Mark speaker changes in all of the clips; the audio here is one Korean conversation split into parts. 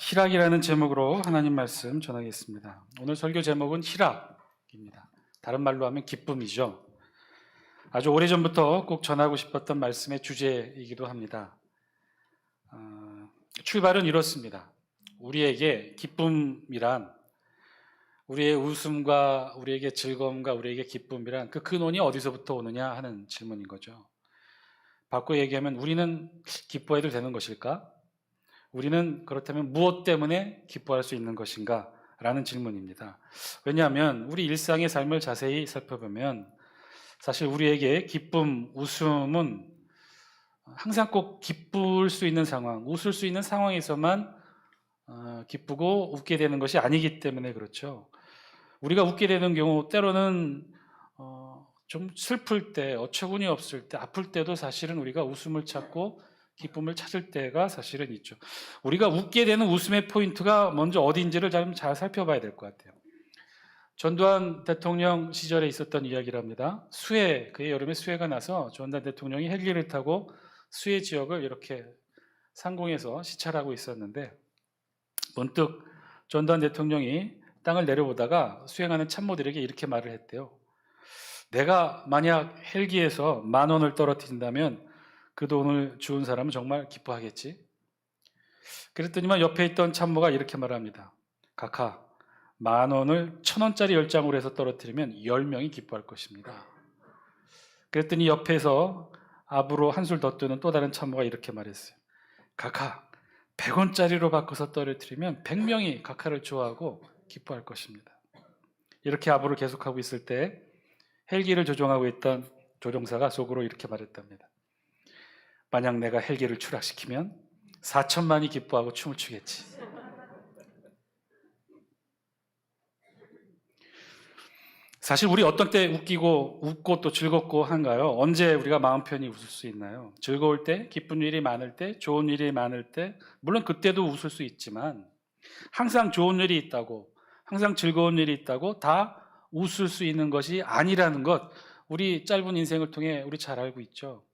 Speaker 1: 희락이라는 제목으로 하나님 말씀 전하겠습니다. 오늘 설교 제목은 희락입니다. 다른 말로 하면 기쁨이죠. 아주 오래전부터 꼭 전하고 싶었던 말씀의 주제이기도 합니다. 출발은 이렇습니다. 우리에게 기쁨이란, 우리의 웃음과 우리에게 즐거움과 우리에게 기쁨이란 그 근원이 어디서부터 오느냐 하는 질문인 거죠. 바꿔 얘기하면 우리는 기뻐해도 되는 것일까? 우리는 그렇다면 무엇 때문에 기뻐할 수 있는 것인가? 라는 질문입니다. 왜냐하면 우리 일상의 삶을 자세히 살펴보면 사실 우리에게 기쁨, 웃음은 항상 꼭 기쁠 수 있는 상황, 웃을 수 있는 상황에서만 기쁘고 웃게 되는 것이 아니기 때문에 그렇죠. 우리가 웃게 되는 경우 때로는 좀 슬플 때, 어처구니 없을 때, 아플 때도 사실은 우리가 웃음을 찾고 기쁨을 찾을 때가 사실은 있죠. 우리가 웃게 되는 웃음의 포인트가 먼저 어디인지를 잘 살펴봐야 될 것 같아요. 전두환 대통령 시절에 있었던 이야기랍니다. 그해 여름에 수해가 나서 전두환 대통령이 헬기를 타고 수해 지역을 이렇게 상공에서 시찰하고 있었는데 문득 전두환 대통령이 땅을 내려보다가 수행하는 참모들에게 이렇게 말을 했대요. 내가 만약 헬기에서 10,000원을 떨어뜨린다면 그 돈을 주운 사람은 정말 기뻐하겠지. 그랬더니만 옆에 있던 참모가 이렇게 말합니다. 각하, 10,000원을 1,000원짜리 10장으로 해서 떨어뜨리면 10명이 기뻐할 것입니다. 그랬더니 옆에서 압으로 한술 더 뜨는 또 다른 참모가 이렇게 말했어요. 각하, 100원짜리로 바꿔서 떨어뜨리면 100명이 각하를 좋아하고 기뻐할 것입니다. 이렇게 압으로 계속하고 있을 때 헬기를 조종하고 있던 조종사가 속으로 이렇게 말했답니다. 만약 내가 헬기를 추락시키면 4천만이 기뻐하고 춤을 추겠지. 사실 우리 어떤 때 웃고 또 즐겁고 한가요? 언제 우리가 마음 편히 웃을 수 있나요? 즐거울 때, 기쁜 일이 많을 때, 좋은 일이 많을 때, 물론 그때도 웃을 수 있지만 항상 좋은 일이 있다고, 항상 즐거운 일이 있다고 다 웃을 수 있는 것이 아니라는 것, 우리 짧은 인생을 통해 우리 잘 알고 있죠.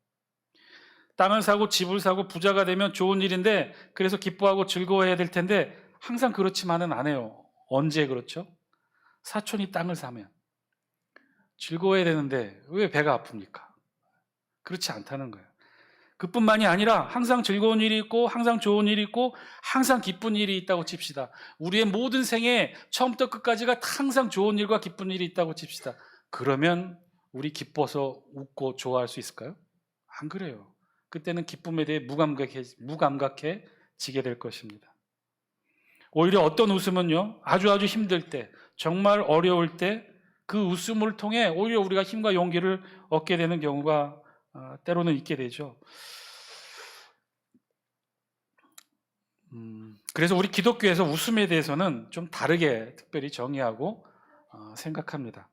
Speaker 1: 땅을 사고 집을 사고 부자가 되면 좋은 일인데 그래서 기뻐하고 즐거워해야 될 텐데 항상 그렇지만은 않아요. 언제 그렇죠? 사촌이 땅을 사면 즐거워해야 되는데 왜 배가 아픕니까? 그렇지 않다는 거예요. 그뿐만이 아니라 항상 즐거운 일이 있고 항상 좋은 일이 있고 항상 기쁜 일이 있다고 칩시다. 우리의 모든 생에 처음부터 끝까지가 항상 좋은 일과 기쁜 일이 있다고 칩시다. 그러면 우리 기뻐서 웃고 좋아할 수 있을까요? 안 그래요. 그때는 기쁨에 대해 무감각해지게 될 것입니다. 오히려 어떤 웃음은요, 아주 힘들 때, 정말 어려울 때 그 웃음을 통해 오히려 우리가 힘과 용기를 얻게 되는 경우가 때로는 있게 되죠. 그래서 우리 기독교에서 웃음에 대해서는 좀 다르게 특별히 정의하고 생각합니다.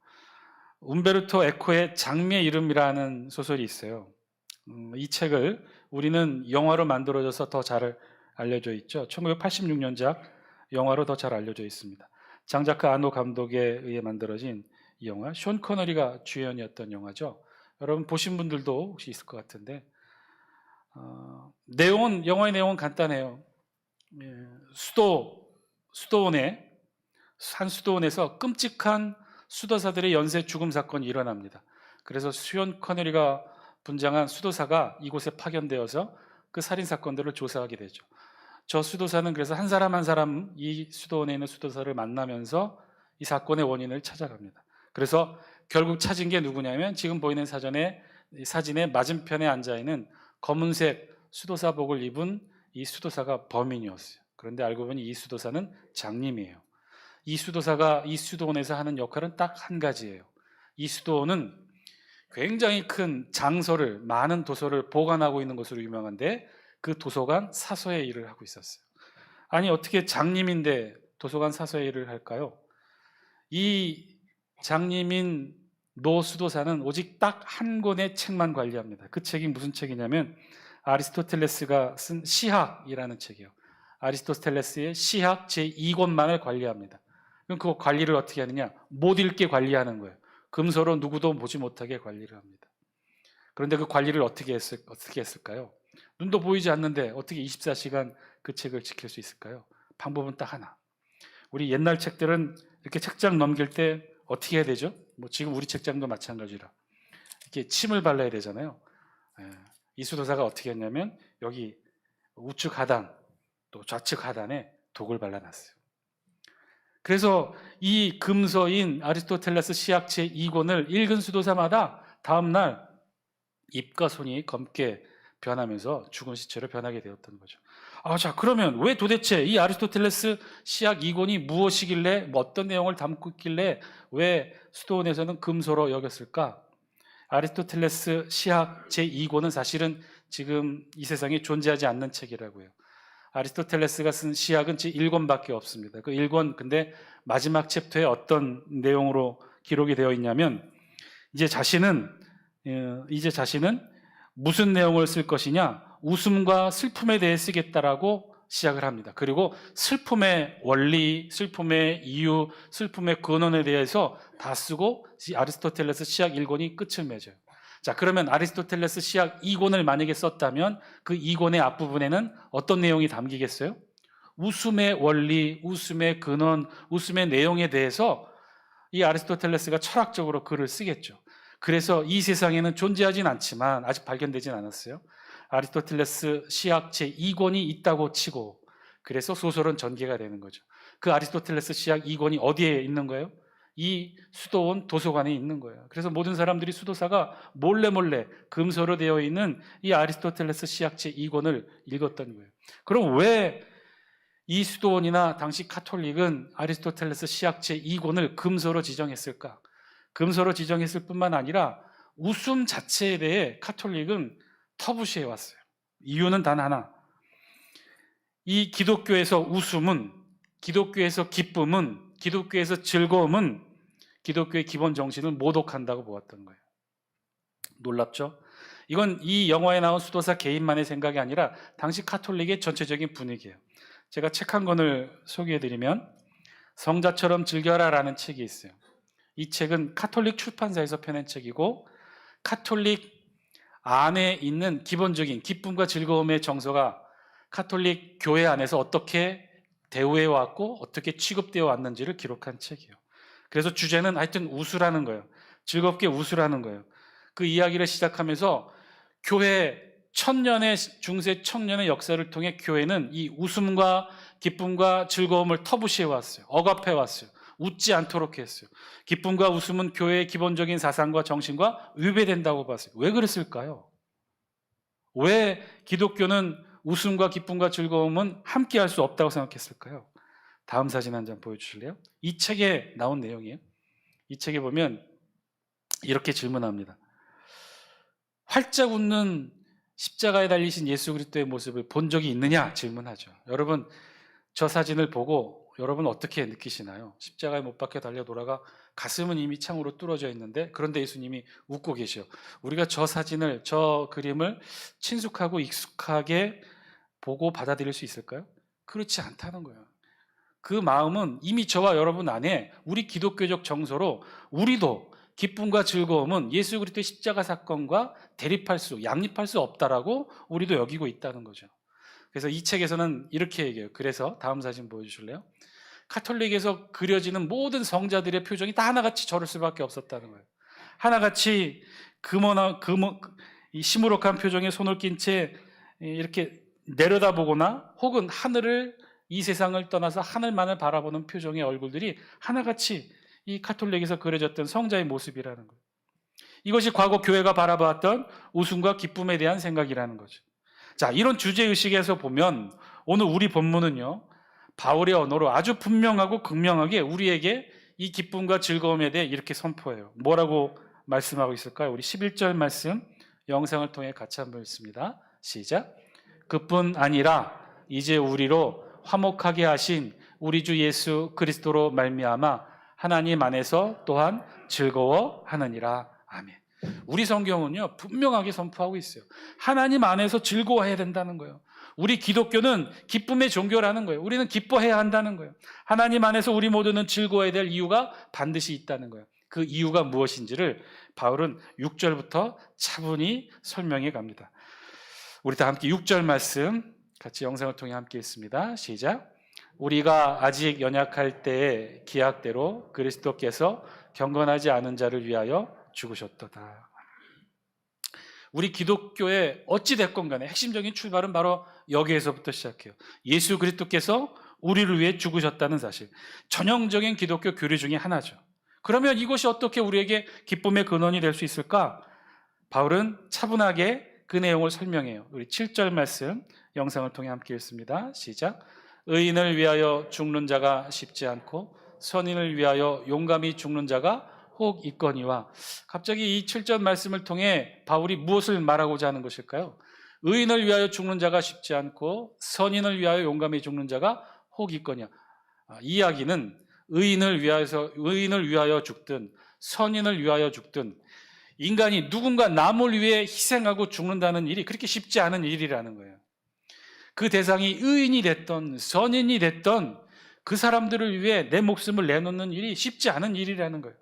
Speaker 1: 움베르토 에코의 장미의 이름이라는 소설이 있어요. 이 책을 우리는 영화로 만들어져서 더 잘 알려져 있죠. 1986년작 영화로 더 잘 알려져 있습니다. 장자크 아노 감독에 의해 만들어진 이 영화, 숀 커너리가 주연이었던 영화죠. 여러분 보신 분들도 혹시 있을 것 같은데 영화의 내용은 간단해요. 한 수도원에서 끔찍한 수도사들의 연쇄 죽음 사건이 일어납니다. 그래서 숀 커너리가 분장한 수도사가 이곳에 파견되어서 그 살인 사건들을 조사하게 되죠. 저 수도사는 그래서 한 사람 한 사람 이 수도원에 있는 수도사를 만나면서 이 사건의 원인을 찾아갑니다. 그래서 결국 찾은 게 누구냐면 지금 보이는 사진의 맞은편에 앉아 있는 검은색 수도사복을 입은 이 수도사가 범인이었어요. 그런데 알고 보니 이 수도사는 장님이에요. 이 수도사가 이 수도원에서 하는 역할은 딱 한 가지예요. 이 수도원은 굉장히 큰 많은 도서를 보관하고 있는 것으로 유명한데 그 도서관 사서의 일을 하고 있었어요. 아니 어떻게 장님인데 도서관 사서의 일을 할까요? 이 장님인 노 수도사는 오직 딱 한 권의 책만 관리합니다. 그 책이 무슨 책이냐면 아리스토텔레스가 쓴 시학이라는 책이에요. 아리스토텔레스의 시학 제2권만을 관리합니다. 그럼 그 관리를 어떻게 하느냐? 못 읽게 관리하는 거예요. 금서로 누구도 보지 못하게 관리를 합니다. 그런데 그 관리를 어떻게 했을까요? 눈도 보이지 않는데 어떻게 24시간 그 책을 지킬 수 있을까요? 방법은 딱 하나. 우리 옛날 책들은 이렇게 책장 넘길 때 어떻게 해야 되죠? 뭐 지금 우리 책장도 마찬가지라 이렇게 침을 발라야 되잖아요. 이 수도사가 어떻게 했냐면 여기 우측 하단 또 좌측 하단에 독을 발라놨어요. 그래서 이 금서인 아리스토텔레스 시학 제2권을 읽은 수도사마다 다음날 입과 손이 검게 변하면서 죽은 시체로 변하게 되었던 거죠. 자, 그러면 왜 도대체 이 아리스토텔레스 시학 2권이 무엇이길래 뭐 어떤 내용을 담고 있길래 왜 수도원에서는 금소로 여겼을까? 아리스토텔레스 시학 제2권은 사실은 지금 이 세상에 존재하지 않는 책이라고요. 아리스토텔레스가 쓴 시학은 제 1권밖에 없습니다. 그 1권 근데 마지막 챕터에 어떤 내용으로 기록이 되어 있냐면 이제 자신은 무슨 내용을 쓸 것이냐, 웃음과 슬픔에 대해 쓰겠다라고 시작을 합니다. 그리고 슬픔의 원리, 슬픔의 이유, 슬픔의 근원에 대해서 다 쓰고 아리스토텔레스 시학 1권이 끝을 맺어요. 자, 그러면 아리스토텔레스 시학 2권을 만약에 썼다면 그 2권의 앞부분에는 어떤 내용이 담기겠어요? 웃음의 원리, 웃음의 근원, 웃음의 내용에 대해서 이 아리스토텔레스가 철학적으로 글을 쓰겠죠. 그래서 이 세상에는 존재하진 않지만 아직 발견되진 않았어요. 아리스토텔레스 시학 제2권이 있다고 치고 그래서 소설은 전개가 되는 거죠. 그 아리스토텔레스 시학 2권이 어디에 있는 거예요? 이 수도원 도서관에 있는 거예요. 그래서 모든 사람들이 수도사가 몰래 금서로 되어 있는 이 아리스토텔레스 시학 제2권을 읽었던 거예요. 그럼 왜 이 수도원이나 당시 카톨릭은 아리스토텔레스 시학 제2권을 금서로 지정했을까? 금서로 지정했을 뿐만 아니라 웃음 자체에 대해 카톨릭은 터부시해 왔어요. 이유는 단 하나. 이 기독교에서 웃음은, 기독교에서 기쁨은, 기독교에서 즐거움은 기독교의 기본 정신을 모독한다고 보았던 거예요. 놀랍죠? 이건 이 영화에 나온 수도사 개인만의 생각이 아니라 당시 카톨릭의 전체적인 분위기예요. 제가 책 한 권을 소개해드리면 성자처럼 즐겨라라는 책이 있어요. 이 책은 카톨릭 출판사에서 펴낸 책이고 카톨릭 안에 있는 기본적인 기쁨과 즐거움의 정서가 카톨릭 교회 안에서 어떻게 대우해 왔고 어떻게 취급되어 왔는지를 기록한 책이에요. 그래서 주제는 하여튼 웃으라는 거예요. 즐겁게 웃으라는 거예요. 그 이야기를 시작하면서 교회 중세 천년의 역사를 통해 교회는 이 웃음과 기쁨과 즐거움을 터부시해 왔어요. 억압해 왔어요. 웃지 않도록 했어요. 기쁨과 웃음은 교회의 기본적인 사상과 정신과 위배된다고 봤어요. 왜 그랬을까요? 왜 기독교는 웃음과 기쁨과 즐거움은 함께 할 수 없다고 생각했을까요? 다음 사진 한 장 보여주실래요? 이 책에 나온 내용이에요. 이 책에 보면 이렇게 질문합니다. 활짝 웃는 십자가에 달리신 예수 그리스도의 모습을 본 적이 있느냐? 질문하죠. 여러분, 저 사진을 보고 여러분 어떻게 느끼시나요? 십자가에 못 박혀 달려 돌아가 가슴은 이미 창으로 뚫어져 있는데 그런데 예수님이 웃고 계셔. 우리가 저 사진을, 저 그림을 친숙하고 익숙하게 보고 받아들일 수 있을까요? 그렇지 않다는 거예요. 그 마음은 이미 저와 여러분 안에 우리 기독교적 정서로 우리도 기쁨과 즐거움은 예수 그리스도의 십자가 사건과 양립할 수 없다라고 우리도 여기고 있다는 거죠. 그래서 이 책에서는 이렇게 얘기해요. 그래서 다음 사진 보여주실래요? 카톨릭에서 그려지는 모든 성자들의 표정이 다 하나같이 저럴 수밖에 없었다는 거예요. 하나같이 이 시무룩한 표정에 손을 낀 채 이렇게 내려다보거나 혹은 이 세상을 떠나서 하늘만을 바라보는 표정의 얼굴들이 하나같이 이 카톨릭에서 그려졌던 성자의 모습이라는 거예요. 이것이 과거 교회가 바라보았던 웃음과 기쁨에 대한 생각이라는 거죠. 자, 이런 주제의식에서 보면 오늘 우리 본문은요, 바울의 언어로 아주 분명하고 극명하게 우리에게 이 기쁨과 즐거움에 대해 이렇게 선포해요. 뭐라고 말씀하고 있을까요? 우리 11절 말씀 영상을 통해 같이 한번 읽습니다. 시작. 그뿐 아니라 이제 우리로 화목하게 하신 우리 주 예수 그리스도로 말미암아 하나님 안에서 또한 즐거워하느니라. 아멘. 우리 성경은요 분명하게 선포하고 있어요. 하나님 안에서 즐거워해야 된다는 거예요. 우리 기독교는 기쁨의 종교라는 거예요. 우리는 기뻐해야 한다는 거예요. 하나님 안에서 우리 모두는 즐거워해야 될 이유가 반드시 있다는 거예요. 그 이유가 무엇인지를 바울은 6절부터 차분히 설명해 갑니다. 우리 다 함께 6절 말씀 같이 영상을 통해 함께 읽습니다. 시작. 우리가 아직 연약할 때의 기약대로 그리스도께서 경건하지 않은 자를 위하여 죽으셨도다. 우리 기독교의 어찌 됐건 간에 핵심적인 출발은 바로 여기에서부터 시작해요. 예수 그리스도께서 우리를 위해 죽으셨다는 사실. 전형적인 기독교 교리 중에 하나죠. 그러면 이것이 어떻게 우리에게 기쁨의 근원이 될 수 있을까? 바울은 차분하게 그 내용을 설명해요. 우리 7절 말씀 영상을 통해 함께 읽습니다. 시작. 의인을 위하여 죽는 자가 쉽지 않고 선인을 위하여 용감히 죽는 자가 혹 있거니와. 갑자기 이 7절 말씀을 통해 바울이 무엇을 말하고자 하는 것일까요? 의인을 위하여 죽는 자가 쉽지 않고 선인을 위하여 용감히 죽는 자가 혹 있거냐. 이 이야기는 의인을 위하여 죽든 선인을 위하여 죽든 인간이 누군가 남을 위해 희생하고 죽는다는 일이 그렇게 쉽지 않은 일이라는 거예요. 그 대상이 의인이 됐던 선인이 됐던 그 사람들을 위해 내 목숨을 내놓는 일이 쉽지 않은 일이라는 거예요.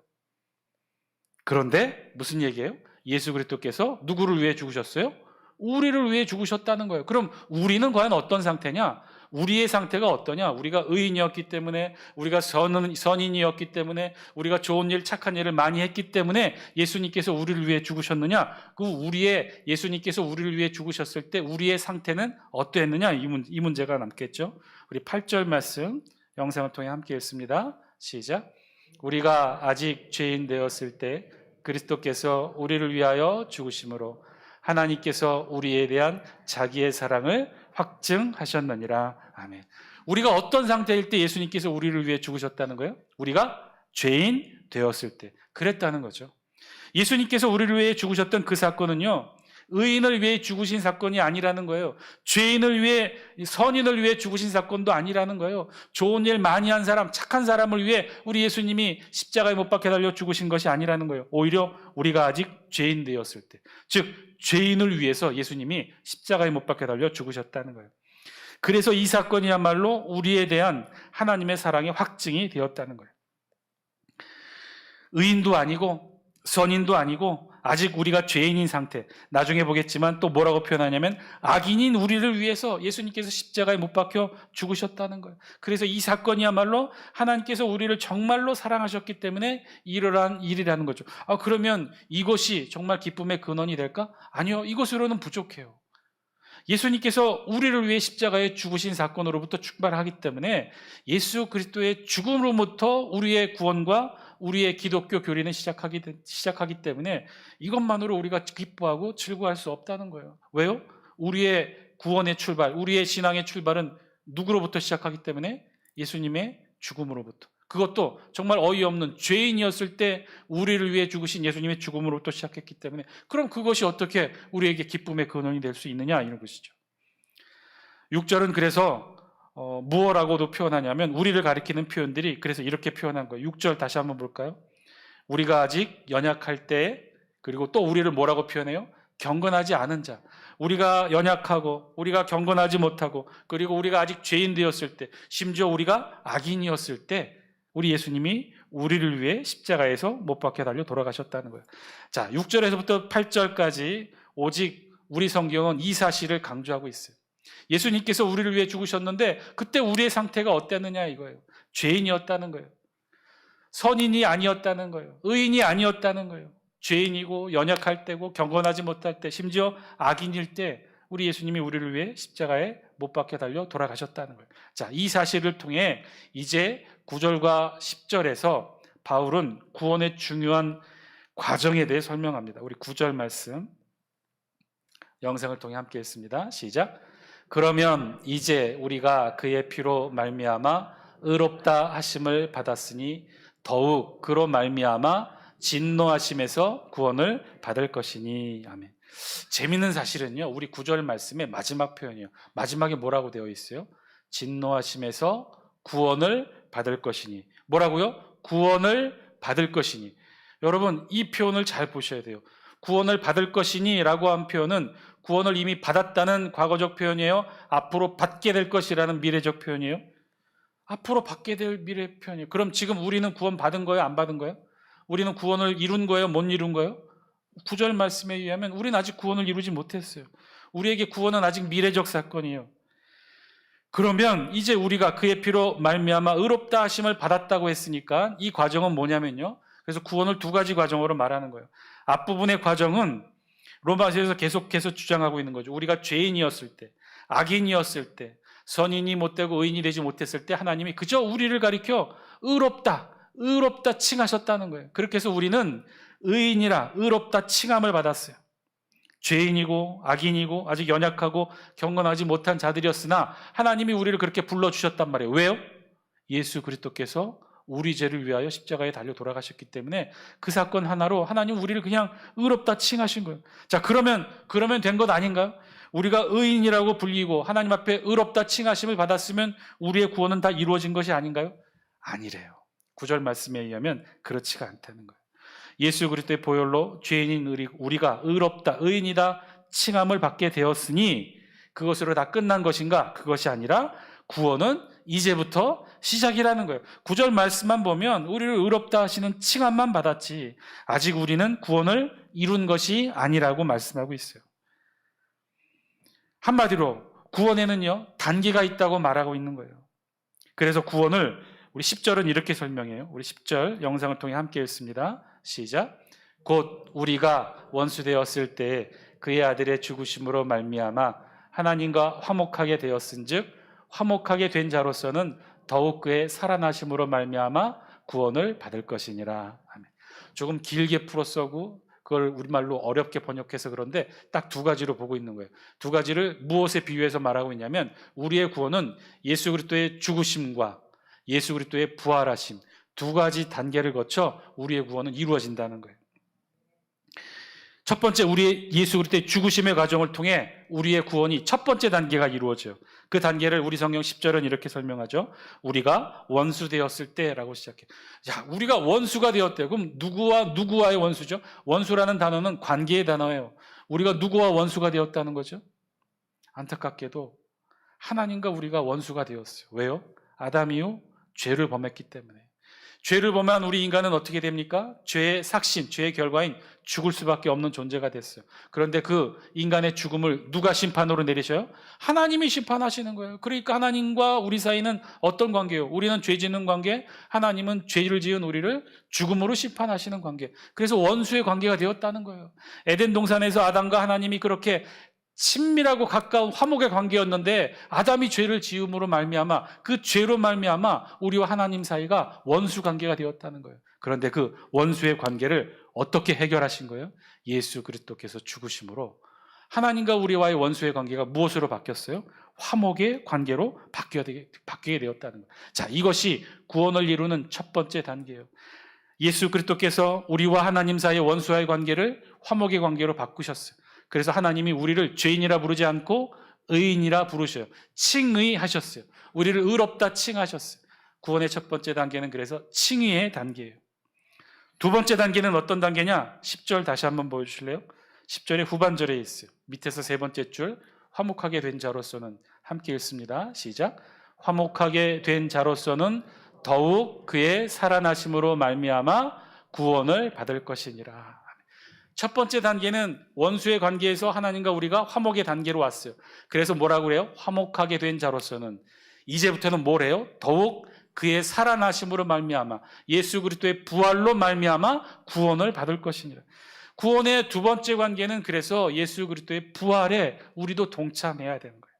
Speaker 1: 그런데 무슨 얘기예요? 예수 그리스도께서 누구를 위해 죽으셨어요? 우리를 위해 죽으셨다는 거예요. 그럼 우리는 과연 어떤 상태냐? 우리의 상태가 어떠냐? 우리가 의인이었기 때문에, 우리가 선인이었기 때문에, 우리가 좋은 일, 착한 일을 많이 했기 때문에 예수님께서 우리를 위해 죽으셨느냐? 예수님께서 우리를 위해 죽으셨을 때 우리의 상태는 어떠했느냐? 이 문제가 남겠죠. 우리 8절 말씀 영상을 통해 함께 읽습니다. 시작. 우리가 아직 죄인 되었을 때 그리스도께서 우리를 위하여 죽으심으로 하나님께서 우리에 대한 자기의 사랑을 확증하셨느니라. 아멘. 우리가 어떤 상태일 때 예수님께서 우리를 위해 죽으셨다는 거예요? 우리가 죄인 되었을 때 그랬다는 거죠. 예수님께서 우리를 위해 죽으셨던 그 사건은요, 의인을 위해 죽으신 사건이 아니라는 거예요. 죄인을 위해, 선인을 위해 죽으신 사건도 아니라는 거예요. 좋은 일 많이 한 사람, 착한 사람을 위해 우리 예수님이 십자가에 못 박혀 달려 죽으신 것이 아니라는 거예요. 오히려 우리가 아직 죄인 되었을 때, 즉 죄인을 위해서 예수님이 십자가에 못 박혀 달려 죽으셨다는 거예요. 그래서 이 사건이야말로 우리에 대한 하나님의 사랑의 확증이 되었다는 거예요. 의인도 아니고 선인도 아니고 아직 우리가 죄인인 상태, 나중에 보겠지만 또 뭐라고 표현하냐면 악인인 우리를 위해서 예수님께서 십자가에 못 박혀 죽으셨다는 거예요. 그래서 이 사건이야말로 하나님께서 우리를 정말로 사랑하셨기 때문에 일어난 일이라는 거죠. 그러면 이것이 정말 기쁨의 근원이 될까? 아니요, 이것으로는 부족해요. 예수님께서 우리를 위해 십자가에 죽으신 사건으로부터 출발하기 때문에 예수 그리스도의 죽음으로부터 우리의 구원과 우리의 기독교 교리는 시작하기 때문에 이것만으로 우리가 기뻐하고 즐거워할 수 없다는 거예요. 왜요? 우리의 구원의 출발, 우리의 신앙의 출발은 누구로부터 시작하기 때문에 예수님의 죽음으로부터. 그것도 정말 어이없는 죄인이었을 때 우리를 위해 죽으신 예수님의 죽음으로부터 시작했기 때문에, 그럼 그것이 어떻게 우리에게 기쁨의 근원이 될 수 있느냐, 이런 것이죠. 6절은 그래서 무엇라고도 표현하냐면 우리를 가리키는 표현들이 그래서 이렇게 표현한 거예요. 6절 다시 한번 볼까요? 우리가 아직 연약할 때, 그리고 또 우리를 뭐라고 표현해요? 경건하지 않은 자. 우리가 연약하고 우리가 경건하지 못하고 그리고 우리가 아직 죄인 되었을 때, 심지어 우리가 악인이었을 때 우리 예수님이 우리를 위해 십자가에서 못 박혀 달려 돌아가셨다는 거예요. 자, 6절에서부터 8절까지 오직 우리 성경은 이 사실을 강조하고 있어요. 예수님께서 우리를 위해 죽으셨는데 그때 우리의 상태가 어땠느냐 이거예요. 죄인이었다는 거예요. 선인이 아니었다는 거예요. 의인이 아니었다는 거예요. 죄인이고 연약할 때고 경건하지 못할 때, 심지어 악인일 때 우리 예수님이 우리를 위해 십자가에 못 박혀 달려 돌아가셨다는 거예요. 자, 이 사실을 통해 이제 9절과 10절에서 바울은 구원의 중요한 과정에 대해 설명합니다. 우리 9절 말씀 영상을 통해 함께 했습니다. 시작. 그러면 이제 우리가 그의 피로 말미암아 의롭다 하심을 받았으니 더욱 그로 말미암아 진노하심에서 구원을 받을 것이니. 아멘. 재미있는 사실은요, 우리 9절 말씀의 마지막 표현이에요. 마지막에 뭐라고 되어 있어요? 진노하심에서 구원을 받을 것이니. 뭐라고요? 구원을 받을 것이니. 여러분, 이 표현을 잘 보셔야 돼요. 구원을 받을 것이니 라고 한 표현은 구원을 이미 받았다는 과거적 표현이에요? 앞으로 받게 될 것이라는 미래적 표현이에요? 앞으로 받게 될 미래 표현이에요. 그럼 지금 우리는 구원 받은 거예요? 안 받은 거예요? 우리는 구원을 이룬 거예요? 못 이룬 거예요? 9절 말씀에 의하면 우리는 아직 구원을 이루지 못했어요. 우리에게 구원은 아직 미래적 사건이에요. 그러면 이제 우리가 그의 피로 말미암아 의롭다 하심을 받았다고 했으니까 이 과정은 뭐냐면요. 그래서 구원을 두 가지 과정으로 말하는 거예요. 앞부분의 과정은 로마서에서 계속해서 주장하고 있는 거죠. 우리가 죄인이었을 때, 악인이었을 때, 선인이 못되고 의인이 되지 못했을 때 하나님이 그저 우리를 가리켜 의롭다, 의롭다 칭하셨다는 거예요. 그렇게 해서 우리는 의인이라 의롭다 칭함을 받았어요. 죄인이고 악인이고 아직 연약하고 경건하지 못한 자들이었으나 하나님이 우리를 그렇게 불러주셨단 말이에요. 왜요? 예수 그리스도께서 우리 죄를 위하여 십자가에 달려 돌아가셨기 때문에 그 사건 하나로 하나님 우리를 그냥 의롭다 칭하신 거예요. 자, 그러면 된 것 아닌가요? 우리가 의인이라고 불리고 하나님 앞에 의롭다 칭하심을 받았으면 우리의 구원은 다 이루어진 것이 아닌가요? 아니래요. 9절 말씀에 의하면 그렇지가 않다는 거예요. 예수 그리스도의 보혈로 죄인인 우리가 의롭다, 의인이다 칭함을 받게 되었으니 그것으로 다 끝난 것인가? 그것이 아니라 구원은 이제부터 시작이라는 거예요. 9절 말씀만 보면 우리를 의롭다 하시는 칭함만 받았지 아직 우리는 구원을 이룬 것이 아니라고 말씀하고 있어요. 한마디로 구원에는요 단계가 있다고 말하고 있는 거예요. 그래서 구원을 우리 10절은 이렇게 설명해요. 우리 10절 영상을 통해 함께 읽습니다. 시작. 곧 우리가 원수되었을 때 그의 아들의 죽으심으로 말미암아 하나님과 화목하게 되었은즉 화목하게 된 자로서는 더욱 그의 살아나심으로 말미암아 구원을 받을 것이니라. 아멘. 조금 길게 풀었어고 그걸 우리말로 어렵게 번역해서 그런데 딱 두 가지로 보고 있는 거예요. 두 가지를 무엇에 비유해서 말하고 있냐면 우리의 구원은 예수 그리스도의 죽으심과 예수 그리스도의 부활하심 두 가지 단계를 거쳐 우리의 구원은 이루어진다는 거예요. 첫 번째 우리의 예수 그리스도의 죽으심의 과정을 통해 우리의 구원이 첫 번째 단계가 이루어져요. 그 단계를 우리 성경 10절은 이렇게 설명하죠. 우리가 원수 되었을 때라고 시작해요. 자, 우리가 원수가 되었대요. 그럼 누구와의 원수죠? 원수라는 단어는 관계의 단어예요. 우리가 누구와 원수가 되었다는 거죠? 안타깝게도 하나님과 우리가 원수가 되었어요. 왜요? 아담 이후 죄를 범했기 때문에. 죄를 범한 우리 인간은 어떻게 됩니까? 죄의 삭신, 죄의 결과인 죽을 수밖에 없는 존재가 됐어요. 그런데 그 인간의 죽음을 누가 심판으로 내리셔요? 하나님이 심판하시는 거예요. 그러니까 하나님과 우리 사이는 어떤 관계예요? 우리는 죄 짓는 관계, 하나님은 죄를 지은 우리를 죽음으로 심판하시는 관계. 그래서 원수의 관계가 되었다는 거예요. 에덴 동산에서 아담과 하나님이 그렇게 친밀하고 가까운 화목의 관계였는데 아담이 죄를 지음으로 말미암아 그 죄로 말미암아 우리와 하나님 사이가 원수 관계가 되었다는 거예요. 그런데 그 원수의 관계를 어떻게 해결하신 거예요? 예수 그리스도께서 죽으심으로 하나님과 우리와의 원수의 관계가 무엇으로 바뀌었어요? 화목의 관계로 바뀌게 되었다는 거예요. 자, 이것이 구원을 이루는 첫 번째 단계예요. 예수 그리스도께서 우리와 하나님 사이의 원수와의 관계를 화목의 관계로 바꾸셨어요. 그래서 하나님이 우리를 죄인이라 부르지 않고 의인이라 부르셔요. 칭의하셨어요. 우리를 의롭다 칭하셨어요. 구원의 첫 번째 단계는 그래서 칭의의 단계예요. 두 번째 단계는 어떤 단계냐? 10절 다시 한번 보여주실래요? 10절의 후반절에 있어요. 밑에서 세 번째 줄 화목하게 된 자로서는 함께 읽습니다. 시작. 화목하게 된 자로서는 더욱 그의 살아나심으로 말미암아 구원을 받을 것이니라. 첫 번째 단계는 원수의 관계에서 하나님과 우리가 화목의 단계로 왔어요. 그래서 뭐라고 그래요? 화목하게 된 자로서는 이제부터는 뭐래요? 더욱 그의 살아나심으로 말미암아 예수 그리스도의 부활로 말미암아 구원을 받을 것이니라. 구원의 두 번째 관계는 그래서 예수 그리스도의 부활에 우리도 동참해야 되는 거예요.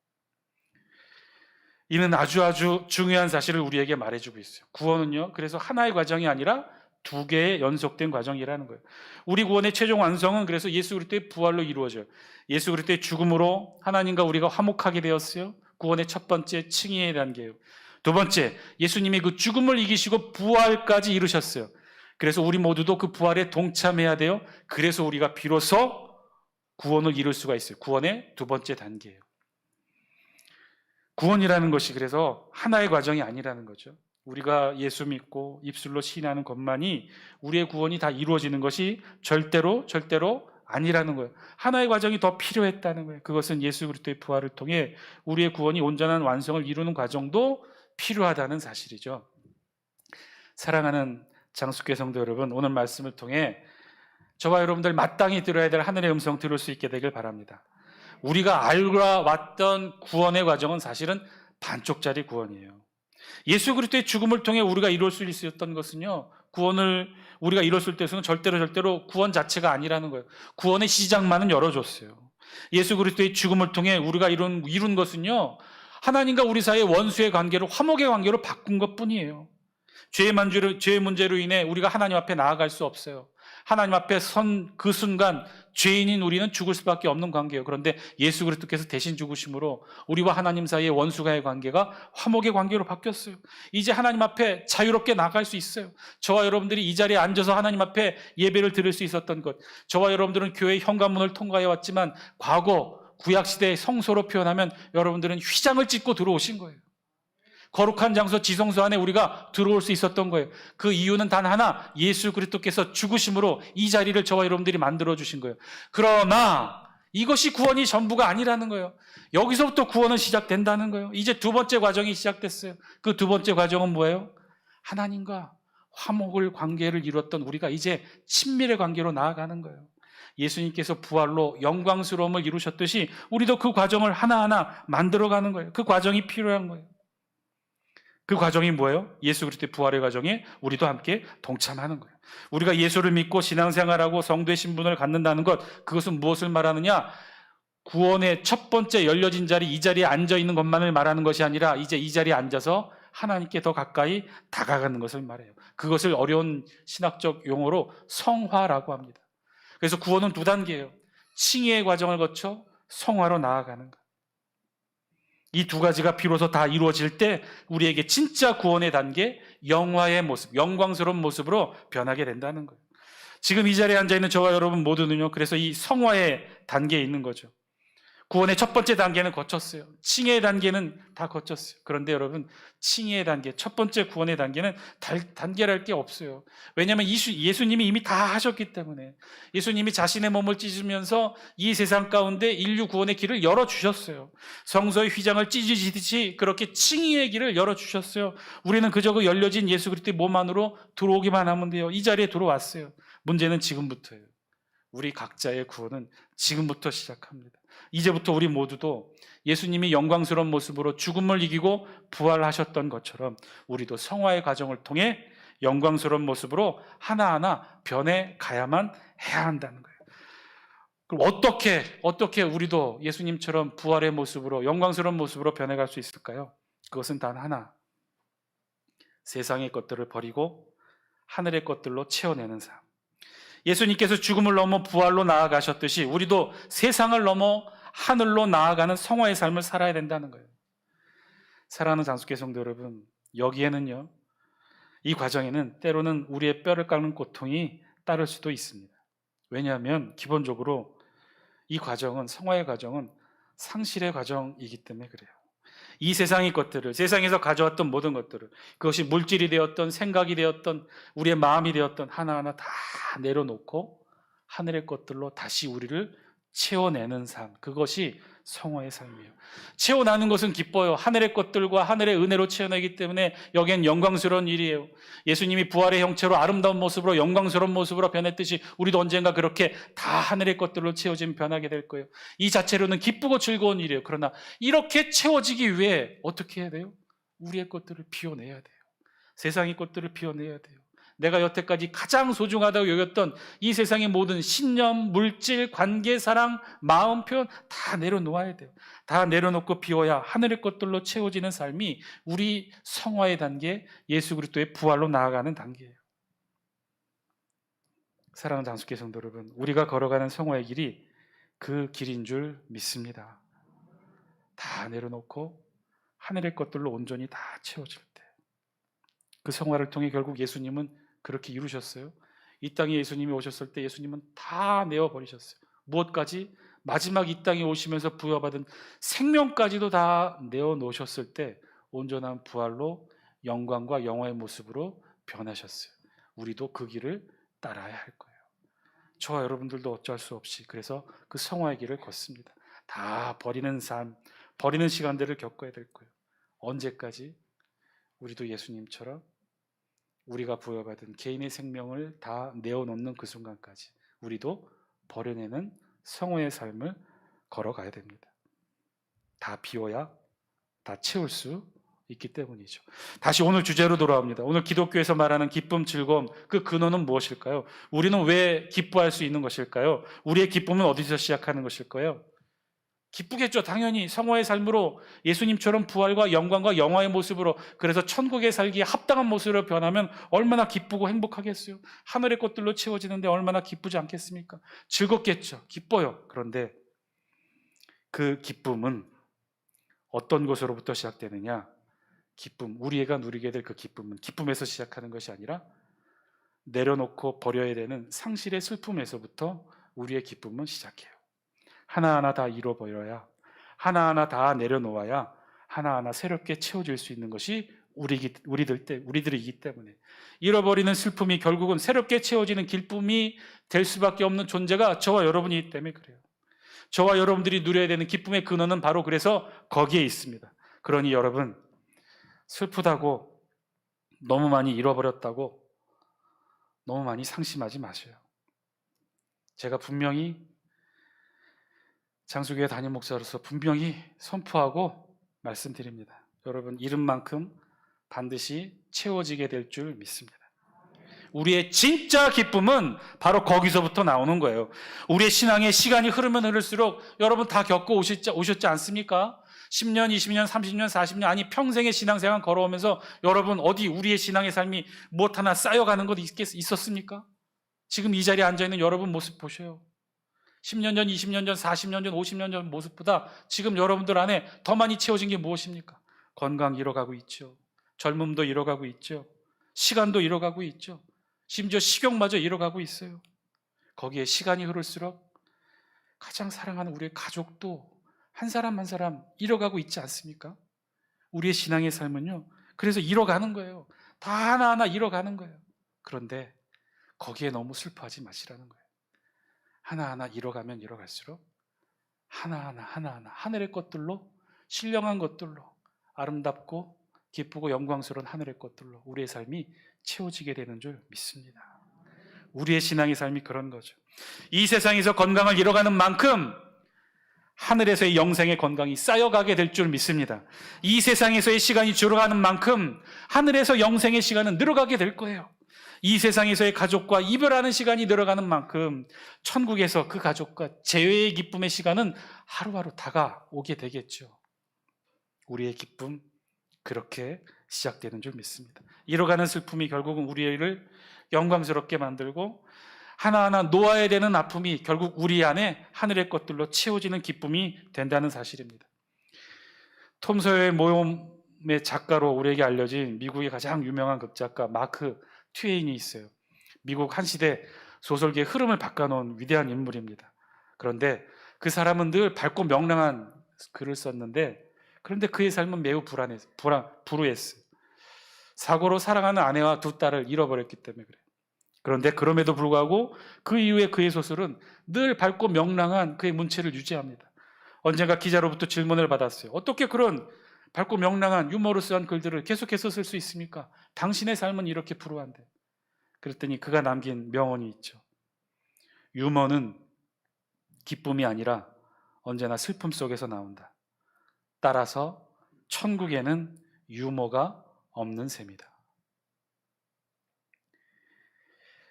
Speaker 1: 이는 아주 중요한 사실을 우리에게 말해주고 있어요. 구원은요, 그래서 하나의 과정이 아니라 두 개의 연속된 과정이라는 거예요. 우리 구원의 최종 완성은 그래서 예수 그리스도의 부활로 이루어져요. 예수 그리스도의 죽음으로 하나님과 우리가 화목하게 되었어요. 구원의 첫 번째 칭의의 단계예요. 두 번째, 예수님이 그 죽음을 이기시고 부활까지 이루셨어요. 그래서 우리 모두도 그 부활에 동참해야 돼요. 그래서 우리가 비로소 구원을 이룰 수가 있어요. 구원의 두 번째 단계예요. 구원이라는 것이 그래서 하나의 과정이 아니라는 거죠. 우리가 예수 믿고 입술로 시인하는 것만이 우리의 구원이 다 이루어지는 것이 절대로 아니라는 거예요. 하나의 과정이 더 필요했다는 거예요. 그것은 예수 그리스도의 부활을 통해 우리의 구원이 온전한 완성을 이루는 과정도 필요하다는 사실이죠. 사랑하는 장숙회 성도 여러분, 오늘 말씀을 통해 저와 여러분들 마땅히 들어야 될 하늘의 음성 들을 수 있게 되길 바랍니다. 우리가 알고 왔던 구원의 과정은 사실은 반쪽짜리 구원이에요. 예수 그리스도의 죽음을 통해 우리가 이룰 수 있었던 것은요, 구원을 우리가 이뤘을 때서는 절대로 구원 자체가 아니라는 거예요. 구원의 시작만은 열어줬어요. 예수 그리스도의 죽음을 통해 우리가 이룬 것은요, 하나님과 우리 사이의 원수의 관계를 화목의 관계로 바꾼 것뿐이에요. 죄의 문제로 인해 우리가 하나님 앞에 나아갈 수 없어요. 하나님 앞에 선 그 순간 죄인인 우리는 죽을 수밖에 없는 관계예요. 그런데 예수 그리스도께서 대신 죽으심으로 우리와 하나님 사이의 원수가의 관계가 화목의 관계로 바뀌었어요. 이제 하나님 앞에 자유롭게 나갈 수 있어요. 저와 여러분들이 이 자리에 앉아서 하나님 앞에 예배를 드릴 수 있었던 것, 저와 여러분들은 교회 현관문을 통과해 왔지만 과거 구약시대의 성소로 표현하면 여러분들은 휘장을 찢고 들어오신 거예요. 거룩한 장소 지성소 안에 우리가 들어올 수 있었던 거예요. 그 이유는 단 하나, 예수 그리스도께서 죽으심으로 이 자리를 저와 여러분들이 만들어 주신 거예요. 그러나 이것이 구원이 전부가 아니라는 거예요. 여기서부터 구원은 시작된다는 거예요. 이제 두 번째 과정이 시작됐어요. 그 두 번째 과정은 뭐예요? 하나님과 화목을 관계를 이뤘던 우리가 이제 친밀의 관계로 나아가는 거예요. 예수님께서 부활로 영광스러움을 이루셨듯이 우리도 그 과정을 하나하나 만들어가는 거예요. 그 과정이 필요한 거예요. 그 과정이 뭐예요? 예수 그리스도의 부활의 과정에 우리도 함께 동참하는 거예요. 우리가 예수를 믿고 신앙생활하고 성도의 신분을 갖는다는 것, 그것은 무엇을 말하느냐? 구원의 첫 번째 열려진 자리, 이 자리에 앉아 있는 것만을 말하는 것이 아니라 이제 이 자리에 앉아서 하나님께 더 가까이 다가가는 것을 말해요. 그것을 어려운 신학적 용어로 성화라고 합니다. 그래서 구원은 두 단계예요. 칭의의 과정을 거쳐 성화로 나아가는 것. 이 두 가지가 비로소 다 이루어질 때 우리에게 진짜 구원의 단계, 영화의 모습, 영광스러운 모습으로 변하게 된다는 거예요. 지금 이 자리에 앉아있는 저와 여러분 모두는요, 그래서 이 성화의 단계에 있는 거죠. 구원의 첫 번째 단계는 거쳤어요. 칭의의 단계는 다 거쳤어요. 그런데 여러분, 칭의의 단계, 첫 번째 구원의 단계는 단계랄 게 없어요. 왜냐하면 예수님이 이미 다 하셨기 때문에. 예수님이 자신의 몸을 찢으면서 이 세상 가운데 인류 구원의 길을 열어주셨어요. 성소의 휘장을 찢으시듯이 그렇게 칭의의 길을 열어주셨어요. 우리는 그저 그 열려진 예수 그리스도의 몸 안으로 들어오기만 하면 돼요. 이 자리에 들어왔어요. 문제는 지금부터예요. 우리 각자의 구원은 지금부터 시작합니다. 이제부터 우리 모두도 예수님이 영광스러운 모습으로 죽음을 이기고 부활하셨던 것처럼 우리도 성화의 과정을 통해 영광스러운 모습으로 하나하나 변해 가야만 해야 한다는 거예요. 그럼 어떻게 우리도 예수님처럼 부활의 모습으로 영광스러운 모습으로 변해갈 수 있을까요? 그것은 단 하나, 세상의 것들을 버리고 하늘의 것들로 채워내는 삶. 예수님께서 죽음을 넘어 부활로 나아가셨듯이 우리도 세상을 넘어 하늘로 나아가는 성화의 삶을 살아야 된다는 거예요. 사랑하는 장수교 성도 여러분, 여기에는요, 이 과정에는 때로는 우리의 뼈를 깎는 고통이 따를 수도 있습니다. 왜냐하면 기본적으로 이 과정은, 성화의 과정은 상실의 과정이기 때문에 그래요. 이 세상의 것들을, 세상에서 가져왔던 모든 것들을, 그것이 물질이 되었던, 생각이 되었던, 우리의 마음이 되었던 하나하나 다 내려놓고 하늘의 것들로 다시 우리를 채워내는 삶, 그것이 성화의 삶이에요. 채워나는 것은 기뻐요. 하늘의 것들과 하늘의 은혜로 채워내기 때문에 여기엔 영광스러운 일이에요. 예수님이 부활의 형체로 아름다운 모습으로 영광스러운 모습으로 변했듯이 우리도 언젠가 그렇게 다 하늘의 것들로 채워지면 변하게 될 거예요. 이 자체로는 기쁘고 즐거운 일이에요. 그러나 이렇게 채워지기 위해 어떻게 해야 돼요? 우리의 것들을 비워내야 돼요. 세상의 것들을 비워내야 돼요. 내가 여태까지 가장 소중하다고 여겼던 이 세상의 모든 신념, 물질, 관계, 사랑, 마음 표현 다 내려놓아야 돼요. 다 내려놓고 비워야 하늘의 것들로 채워지는 삶이 우리 성화의 단계, 예수 그리스도의 부활로 나아가는 단계예요. 사랑하는 장수교 성도 여러분, 우리가 걸어가는 성화의 길이 그 길인 줄 믿습니다. 다 내려놓고 하늘의 것들로 온전히 다 채워질 때, 그 성화를 통해 결국 예수님은 그렇게 이루셨어요. 이 땅에 예수님이 오셨을 때 예수님은 다 내어버리셨어요. 무엇까지? 마지막 이 땅에 오시면서 부여받은 생명까지도 다 내어놓으셨을 때 온전한 부활로 영광과 영화의 모습으로 변하셨어요. 우리도 그 길을 따라야 할 거예요. 저와 여러분들도 어쩔 수 없이 그래서 그 성화의 길을 걷습니다. 다 버리는 삶, 버리는 시간들을 겪어야 될 거예요. 언제까지? 우리도 예수님처럼 우리가 부여받은 개인의 생명을 다 내어놓는 그 순간까지 우리도 버려내는 성화의 삶을 걸어가야 됩니다. 다 비워야 다 채울 수 있기 때문이죠. 다시 오늘 주제로 돌아옵니다. 오늘 기독교에서 말하는 기쁨, 즐거움, 그 근원은 무엇일까요? 우리는 왜 기뻐할 수 있는 것일까요? 우리의 기쁨은 어디서 시작하는 것일까요? 기쁘겠죠. 당연히 성화의 삶으로 예수님처럼 부활과 영광과 영화의 모습으로, 그래서 천국에 살기에 합당한 모습으로 변하면 얼마나 기쁘고 행복하겠어요. 하늘의 것들로 채워지는데 얼마나 기쁘지 않겠습니까? 즐겁겠죠. 기뻐요. 그런데 그 기쁨은 어떤 것으로부터 시작되느냐? 기쁨, 우리가 누리게 될 그 기쁨은 기쁨에서 시작하는 것이 아니라 내려놓고 버려야 되는 상실의 슬픔에서부터 우리의 기쁨은 시작해요. 하나하나 다 잃어버려야, 하나하나 다 내려놓아야 하나하나 새롭게 채워질 수 있는 것이 우리들이기 때문에, 잃어버리는 슬픔이 결국은 새롭게 채워지는 기쁨이 될 수밖에 없는 존재가 저와 여러분이기 때문에 그래요. 저와 여러분들이 누려야 되는 기쁨의 근원은 바로 그래서 거기에 있습니다. 그러니 여러분, 슬프다고, 너무 많이 잃어버렸다고 너무 많이 상심하지 마세요. 제가 분명히 장수교회 담임 목사로서 분명히 선포하고 말씀드립니다. 여러분, 잃은 만큼 반드시 채워지게 될 줄 믿습니다. 우리의 진짜 기쁨은 바로 거기서부터 나오는 거예요. 우리의 신앙의 시간이 흐르면 흐를수록 여러분 다 겪고 오셨지 않습니까? 10년, 20년, 30년, 40년, 아니 평생의 신앙생활 걸어오면서 여러분 어디 우리의 신앙의 삶이 무엇 하나 쌓여가는 것 있었습니까? 지금 이 자리에 앉아있는 여러분 모습 보셔요. 10년 전, 20년 전, 40년 전, 50년 전 모습보다 지금 여러분들 안에 더 많이 채워진 게 무엇입니까? 건강 잃어가고 있죠. 젊음도 잃어가고 있죠. 시간도 잃어가고 있죠. 심지어 식욕마저 잃어가고 있어요. 거기에 시간이 흐를수록 가장 사랑하는 우리의 가족도 한 사람 한 사람 잃어가고 있지 않습니까? 우리의 신앙의 삶은요, 그래서 잃어가는 거예요. 다 하나하나 잃어가는 거예요. 그런데 거기에 너무 슬퍼하지 마시라는 거예요. 하나하나 잃어가면 잃어갈수록 하나하나 하늘의 것들로, 신령한 것들로, 아름답고 기쁘고 영광스러운 하늘의 것들로 우리의 삶이 채워지게 되는 줄 믿습니다. 우리의 신앙의 삶이 그런 거죠. 이 세상에서 건강을 잃어가는 만큼 하늘에서의 영생의 건강이 쌓여가게 될 줄 믿습니다. 이 세상에서의 시간이 줄어가는 만큼 하늘에서 영생의 시간은 늘어가게 될 거예요. 이 세상에서의 가족과 이별하는 시간이 늘어가는 만큼 천국에서 그 가족과 재회의 기쁨의 시간은 하루하루 다가오게 되겠죠. 우리의 기쁨, 그렇게 시작되는 줄 믿습니다. 잃어가는 슬픔이 결국은 우리를 영광스럽게 만들고, 하나하나 놓아야 되는 아픔이 결국 우리 안에 하늘의 것들로 채워지는 기쁨이 된다는 사실입니다. 톰 소여의 모험의 작가로 우리에게 알려진 미국의 가장 유명한 극작가 마크 트웨인이 있어요. 미국 한 시대 소설계의 흐름을 바꿔놓은 위대한 인물입니다. 그런데 그 사람은 늘 밝고 명랑한 글을 썼는데, 그런데 그의 삶은 매우 불우했어요. 사고로 사랑하는 아내와 두 딸을 잃어버렸기 때문에 그래요. 그런데 그럼에도 불구하고 그 이후에 그의 소설은 늘 밝고 명랑한 그의 문체를 유지합니다. 언젠가 기자로부터 질문을 받았어요. 어떻게 그런 밝고 명랑한 유머러스한 글들을 계속해서 쓸 수 있습니까? 당신의 삶은 이렇게 불우한데. 그랬더니 그가 남긴 명언이 있죠. 유머는 기쁨이 아니라 언제나 슬픔 속에서 나온다. 따라서 천국에는 유머가 없는 셈이다.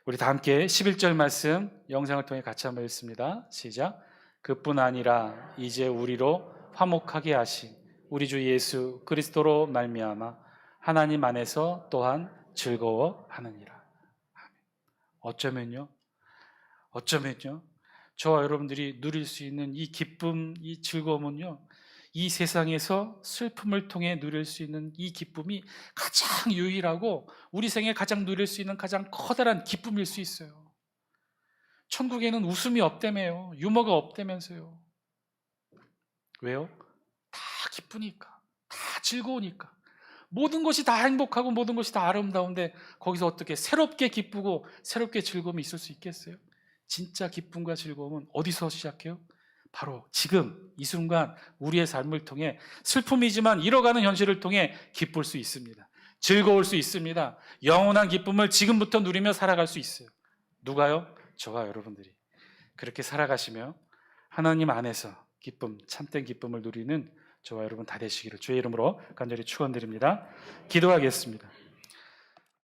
Speaker 1: 우리 다 함께 11절 말씀 영상을 통해 같이 한번 읽습니다. 시작. 그뿐 아니라 이제 우리로 화목하게 하신 우리 주 예수 그리스도로 말미암아 하나님 안에서 또한 즐거워하느니라. 어쩌면요, 저와 여러분들이 누릴 수 있는 이 기쁨, 이 즐거움은요, 이 세상에서 슬픔을 통해 누릴 수 있는 이 기쁨이 가장 유일하고 우리 생에 가장 누릴 수 있는 가장 커다란 기쁨일 수 있어요. 천국에는 웃음이 없다며요. 유머가 없다면서요. 왜요? 다 기쁘니까, 다 즐거우니까. 모든 것이 다 행복하고 모든 것이 다 아름다운데 거기서 어떻게 새롭게 기쁘고 새롭게 즐거움이 있을 수 있겠어요? 진짜 기쁨과 즐거움은 어디서 시작해요? 바로 지금 이 순간 우리의 삶을 통해, 슬픔이지만 잃어가는 현실을 통해 기쁠 수 있습니다. 즐거울 수 있습니다. 영원한 기쁨을 지금부터 누리며 살아갈 수 있어요. 누가요? 저와 여러분들이 그렇게 살아가시며 하나님 안에서 기쁨, 참된 기쁨을 누리는 저와 여러분 다 되시기를 주의 이름으로 간절히 축원드립니다. 기도하겠습니다.